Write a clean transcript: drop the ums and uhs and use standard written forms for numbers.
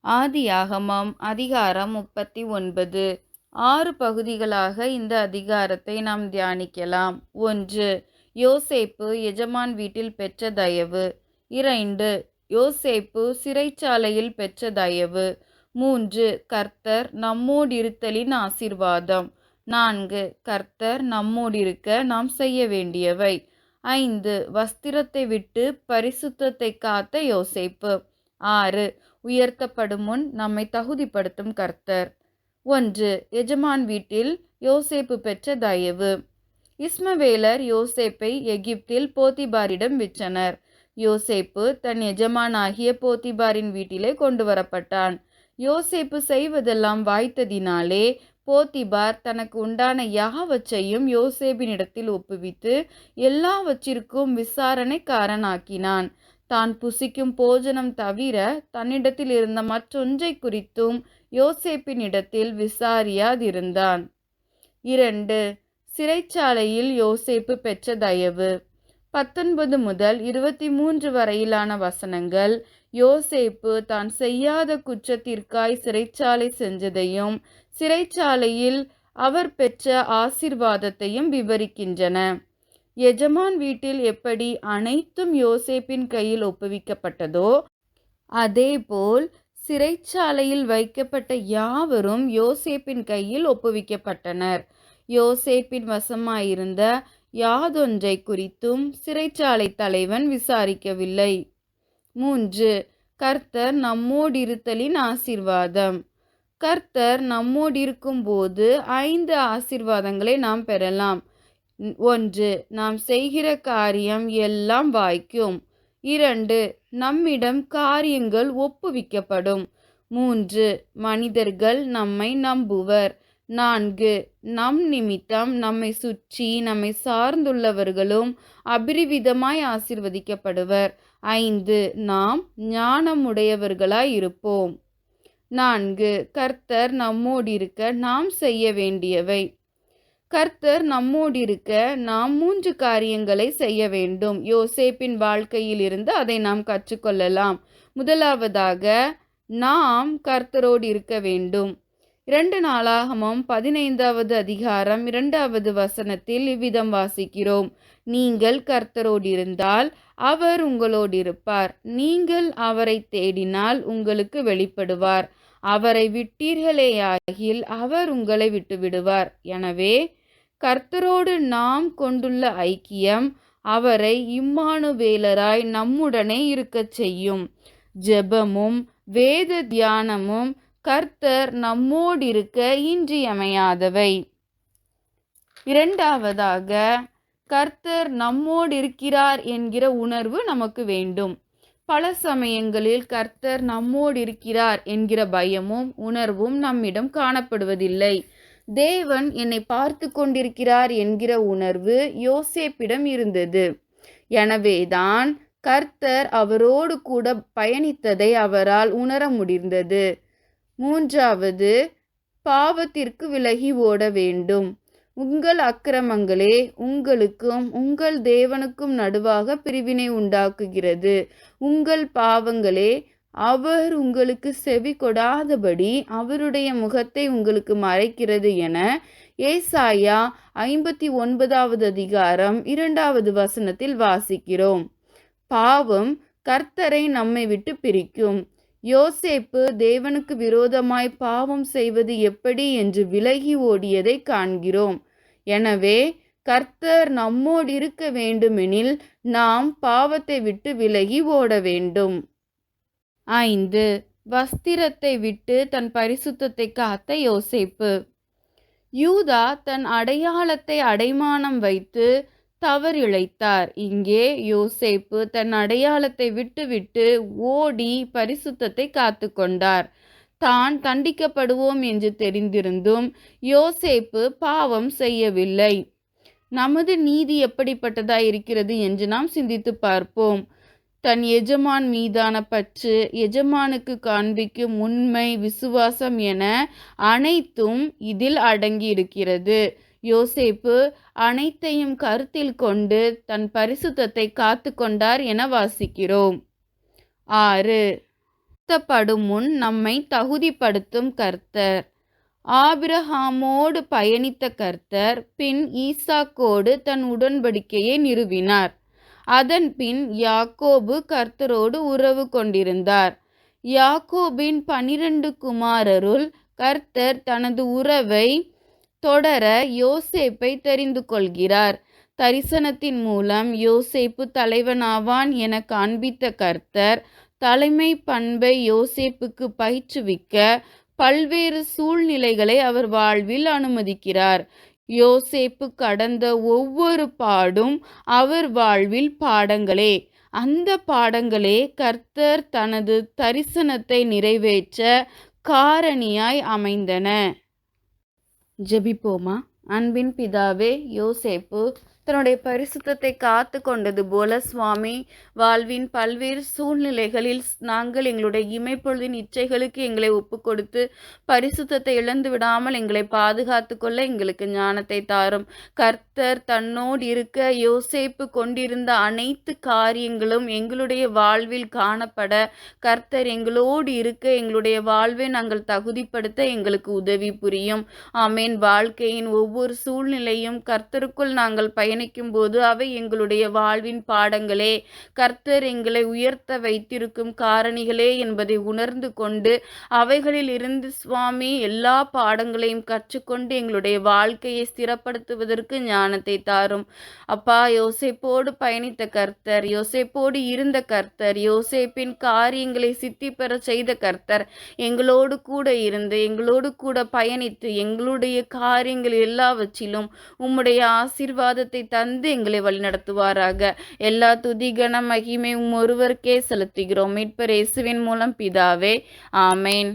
ஆதியாகமம் அதிகாரம் 39. 6 பகுதிகளாக இந்த அதிகாரத்தை நாம் தியானிக்கலாம். 1. யோசேப்பு எஜமான் வீட்டில் பெற்ற தயவு. 2. யோசேப்பு சிறைச்சாலையில் பெற்ற தயவு. 3. கர்த்தர் நம்மோடிருத்தலின் ஆசீர்வாதம். 4. கர்த்தர் நம்மோடிருக்க நாம் செய்ய வேண்டியவை. 5. வஸ்திரத்தை விட்டு பரிசுத்தத்தை காத்த யோசேப்பு. 6. உயர்த்தப்படும் முன் நம்மை தகுதிப்படுத்தும் கர்த்தர். 1. எஜமான் வீட்டில் யோசேப்பு பெற்ற தயவு. இஸ்மவேலர் யோசேப்பை எகிப்தில் போத்திபாரிடம் விற்றனர். யோசேப்பு தன் எஜமானாகிய போத்திபாரின் வீட்டிலே கொண்டு வரப்பட்டான். யோசேப்பு செய்வதெல்லாம் வாய்த்ததினாலே போத்திபார் தனக்கு உண்டான யாவற்றையும் யோசேப்பினிடத்தில் ஒப்புவித்து எல்லாவற்றிற்கும் விசாரணைக்காரனாக்கினான். தான் புசிக்கும் போஜனம் தவிர தன்னிடத்தில் இருந்த மற்றொன்றை குறித்தும் யோசேப்பினிடத்தில் விசாரியாதிருந்தான். 2. சிறைச்சாலையில் யோசேப்பு பெற்ற தயவு. 19 முதல் 23 வரையிலான வசனங்கள் யோசேப்பு தான் செய்யாத குற்றத்திற்காய் சிறைச்சாலை சென்றதையும் சிறைச்சாலையில் அவர் பெற்ற ஆசீர்வாதத்தையும் விவரிக்கின்றன. எஜமான் வீட்டில் எப்படி அனைத்தும் யோசேப்பின் கையில் ஒப்புவிக்கப்பட்டதோ அதேபோல் சிறைச்சாலையில் வைக்கப்பட்ட யாவரும் யோசேப்பின் கையில் ஒப்புவிக்கப்பட்டனர். யோசேப்பின் வசமாயிருந்த யாதொன்றை குறித்தும் சிறைச்சாலை தலைவன் விசாரிக்கவில்லை. 3. கர்த்தர் நம்மோடிருத்தலின் ஆசீர்வாதம். கர்த்தர் நம்மோடிருக்கும் போது 5 ஆசீர்வாதங்களை நாம் பெறலாம். 1. நாம் செய்கிற காரியம் எல்லாம் வாய்க்கும். 2. நம்மிடம் காரியங்கள் ஒப்புவிக்கப்படும். 3. மனிதர்கள் நம்மை நம்புவர். 4. நம் நிமித்தம் நம்மை சுற்றி நம்மை சார்ந்துள்ளவர்களும் அபரிவிதமாய் ஆசீர்வதிக்கப்படுவர். 5. நாம் ஞானமுடையவர்களாய் இருப்போம். 4. கர்த்தர் நம்மோடிருக்க நாம் செய்ய வேண்டியவை. கர்த்தர் நம்மோடிருக்க நாம் 3 காரியங்களை செய்ய வேண்டும். யோசேப்பின் வாழ்க்கையில் இருந்து அதை நாம் கற்றுக்கொள்ளலாம். முதலாவதாக நாம் கர்த்தரோடு இருக்க வேண்டும். 2 நாளாகமம் 15வது அதிகாரம் 2வது வசனத்தில் இவ்விதம் வாசிக்கிறோம். நீங்கள் கர்த்தரோடு இருந்தால் அவர் உங்களோடு இருப்பார். நீங்கள் அவரை தேடினால் உங்களுக்கு வெளிப்படுவார். அவரை விட்டீர்களேயாகில் அவர் உங்களை விட்டுவிடுவார். எனவே கர்த்தரோடு நாம் கொண்டுள்ள ஐக்கியம் அவரை இம்மானுவேலராய் நம்முடனே இருக்கச் செய்யும். ஜெபமும் வேத தியானமும் கர்த்தர் நம்மோடிருக்க இன்றியமையாதவை. 2. கர்த்தர் நம்மோடிருக்கிறார் என்கிற உணர்வு நமக்கு வேண்டும். பல சமயங்களில் கர்த்தர் நம்மோடிருக்கிறார் என்கிற பயமும் உணர்வும் நம்மிடம் காணப்படுவதில்லை. தேவன் என்னை பார்த்து கொண்டிருக்கிறார் என்கிற உணர்வு யோசேப்பிடம் இருந்தது. எனவேதான் கர்த்தர் அவரோடு கூட பயணித்ததை அவரால் உணர முடிந்தது. 3. பாவத்திற்கு விலகி ஓட வேண்டும். உங்கள் அக்கிரமங்களே உங்களுக்கும் உங்கள் தேவனுக்கும் நடுவாக பிரிவினை உண்டாக்குகிறது. உங்கள் பாவங்களே அவர் உங்களுக்கு செவி கொடாதபடி அவருடைய முகத்தை உங்களுக்கு மறைக்கிறது என ஏசாயா 59வது அதிகாரம் 2வது வசனத்தில் வாசிக்கிறோம். பாவம் கர்த்தரை நம்மை விட்டு பிரிக்கும். யோசேப்பு தேவனுக்கு விரோதமாய் பாவம் செய்வது எப்படி என்று விலகி ஓடியதை காண்கிறோம். எனவே கர்த்தர் நம்மோடு இருக்க வேண்டுமெனில் நாம் பாவத்தை விட்டு விலகி ஓட வேண்டும். 5. வஸ்திரத்தை விட்டு தன் பரிசுத்தத்தை காத்த யோசேப்பு. யூதா தன் அடையாளத்தை அடைமானம் வைத்து தவறிழைத்தார். இங்கே யோசேப்பு தன் அடையாளத்தை விட்டுவிட்டு ஓடி பரிசுத்தத்தை காத்து கொண்டார். தான் தண்டிக்கப்படுவோம் என்று தெரிந்திருந்தும் யோசேப்பு பாவம் செய்யவில்லை. நமது நீதி எப்படிப்பட்டதாய் இருக்கிறது என்று நாம் சிந்தித்து பார்ப்போம். தன் எஜமான் மீதான பற்று, எஜமானுக்கு காண்பிக்கும் உண்மை, விசுவாசம் என அனைத்தும் இதில் அடங்கி இருக்கிறது. யோசேப்பு அனைத்தையும் கருத்தில் கொண்டு தன் பரிசுத்தத்தை காத்து கொண்டார் என வாசிக்கிறோம். 6. உயர்த்தப்படும் முன் நம்மை தகுதிப்படுத்தும் கர்த்தர். ஆபிரகாமோடு பயணித்த கர்த்தர் பின் ஈசாக்கோடு தன் உடன்படிக்கையை நிறுவினார். அதன் பின் யாக்கோபு கர்த்தரோடு உறவு கொண்டிருந்தார். யாக்கோபின் 12 குமாரருள் கர்த்தர் தனது உறவை தொடர யோசேப்பை தெரிந்து கொள்கிறார். தரிசனத்தின் மூலம் யோசேப்பு தலைவனாவான் என காண்பித்த கர்த்தர் தலைமை பண்பை யோசேப்புக்கு பயிற்றுவிக்க பல்வேறு சூழ்நிலைகளை அவர் வாழ்வில் அனுமதிக்கிறார். யோசேப்பு கடந்த ஒவ்வொரு பாடும் அவர் வாழ்வில் பாடங்களே. அந்த பாடங்களே கர்த்தர் தனது தரிசனத்தை நிறைவேற்ற காரணியாய் அமைந்தன. ஜெபிப்போமா. அன்பின் பிதாவே, யோசேப்பு தன்னுடைய பரிசுத்தத்தை காத்து கொண்டது போல சுவாமி, வாழ்வின் பல்வேறு சூழ்நிலைகளில் நாங்கள் எங்களுடைய இமைப்பொழுதின் இச்சைகளுக்கு எங்களை ஒப்பு கொடுத்து பரிசுத்தத்தை இழந்து விடாமல் எங்களை பாதுகாத்து கொள்ள எங்களுக்கு ஞானத்தை தாரும். கர்த்தர் தன்னோடு இருக்க யோசேப்பு கொண்டிருந்த அனைத்து காரியங்களும் எங்களுடைய வாழ்வில் காணப்பட கர்த்தர் எங்களோடு இருக்க எங்களுடைய வாழ்வை நாங்கள் தகுதிப்படுத்த எங்களுக்கு உதவி புரியும். ஆமேன். வாழ்க்கையின் ஒவ்வொரு சூழ்நிலையும் கர்த்தருக்குள் நாங்கள் பயணிக்கும் போது அவை எங்களுடைய வாழ்வின் பாடங்களே, கர்த்தர் எங்களை உயர்த்த வைத்திருக்கும் காரணிகளே என்பதை உணர்ந்து கொண்டு அவைகளில் இருந்து சுவாமி எல்லா பாடங்களையும் கற்றுக்கொண்டு எங்களுடைய வாழ்க்கையை ஸ்திரப்படுத்துவதற்கு ஞானத்தை தாரும். அப்பா, யோசேப்போடு பயணித்த கர்த்தர், யோசேப்போடு இருந்த கர்த்தர், யோசேப்பின் காரியங்களை சித்தி பெற செய்த கர்த்தர் எங்களோடு கூட இருந்து எங்களோடு கூட பயணித்து எங்களுடைய காரியங்கள் எல்லாவற்றிலும் உம்முடைய ஆசீர்வாதத்தை தந்து எங்களை வழிநடத்துவாராக. எல்லா துதி கன மகிமை ஒருவருக்கே செலுத்துகிறோம். மீட்பர் இயேசுவின் மூலம் பிதாவே, ஆமேன்.